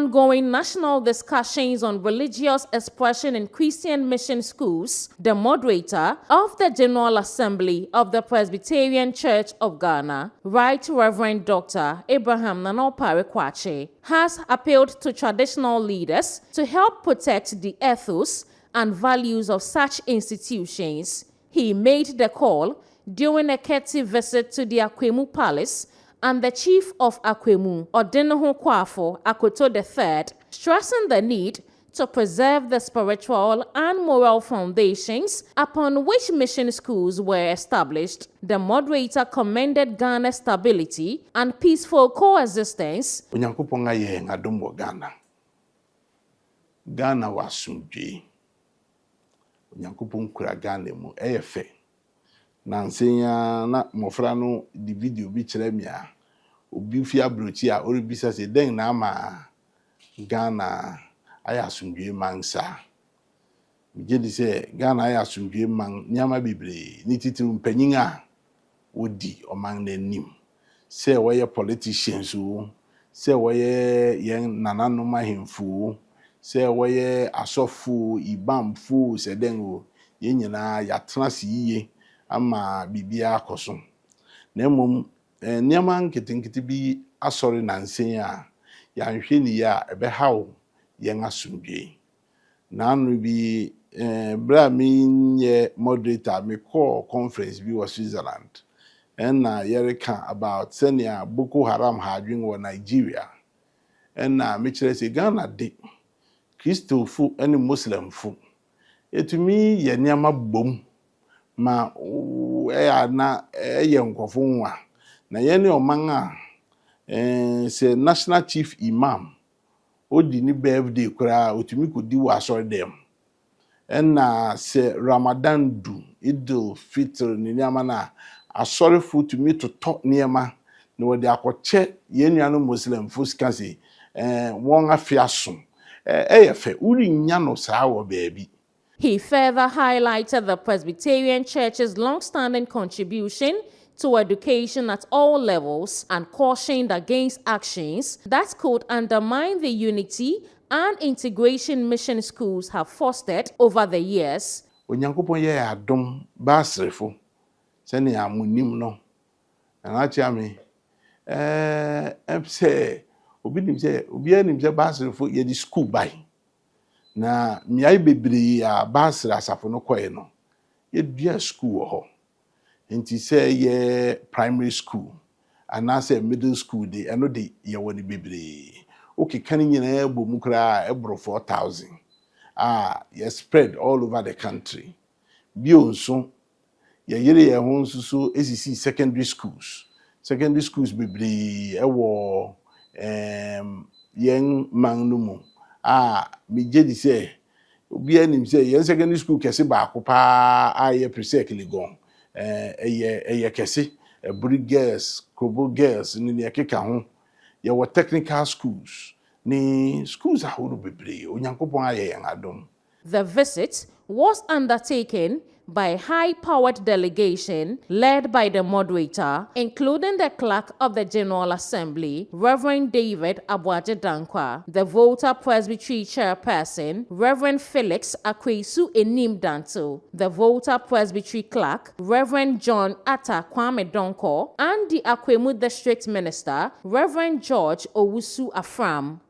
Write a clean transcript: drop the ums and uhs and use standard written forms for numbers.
ongoing national discussions on religious expression in Christian mission schools, the moderator of the General Assembly of the Presbyterian Church of Ghana, Right Reverend Dr. Abraham Nana Opare Kwakye, has appealed to traditional leaders to help protect the ethos and values of such institutions. He made the call during a courtesy visit to the Akwemu Palace, and the chief of Akwemu, Odinoho Kwafo Akoto III, stressing the need to preserve the spiritual and moral foundations upon which mission schools were established. The moderator commended Ghana's stability and peaceful coexistence. Onyankopon aye ngadom wo Ghana. Ghana wasumdwe. Onyankopon kura Ghana mu eyefe. Na nsenya na mofra no di video bi kire me a obi fi abrochi a oribisa se den na ama Ghana ayasumdwe mansa je di se Ghana ayasumdwe man nyama bebre ni titiru mpanyin a odi oman nanim se woye politicians o se woye yen nananom ahemfu se woye asofu ibamfu se den o yen nyina ya trans yiye ama bibia akoso na mum nyama nketinketi bi asori na nsen a ya nhwe ni ya ebe hawo yen asumdwe na anu bi bra mi nye moderator me call conference bi was Switzerland and na yereka about senior Boko Haram hadwin wo Nigeria and na me kire se Ghana de Christopher and Muslim fu etumi ye nyama bom ma na ye nkofo nwa na ye ne oman a se national chief imam odi ni birthday kura otumi kodi wa asori dem na se Ramadan du Idul Fitr ni nyama na asori fu tumi to top nyama na wodi akoche ye nuanu Muslim fu sika se won afiaso eyefe uri nya no saa wo baabi. He further highlighted the Presbyterian Church's long-standing contribution to education at all levels and cautioned against actions that could undermine the unity and integration mission schools have fostered over the years. Onyankopon ye adom basrefo sene amunim no na chiame say obi anim say basrefo ye di school by na miai bebre a basra asafo no koye no ye dua school ho enti say ye primary school and na say middle school de eno de ye woni bebre okay kan nyina ebom kra ebro 4,000 ye spread all over the country bio nso ye yire ye ho nsuso esisi secondary schools bebre ewo yen magnumu mi je di say obi anim say yen secondary school kese ba akopa aye presekli gon eye kese Buri girls Kobo girls ni ekeka ho ye were technical schools ni schools ahodo bebre onyankopon aye yen adom. The visit was undertaken by a high-powered delegation led by the moderator, including the clerk of the General Assembly, Reverend David Abuaje Dankwa, the Volta Presbytery chairperson, Reverend Felix Akwesu Enim Danto, the Volta Presbytery clerk, Reverend John Atta Kwame Donko, and the Akwemu District Minister, Reverend George Owusu Afram.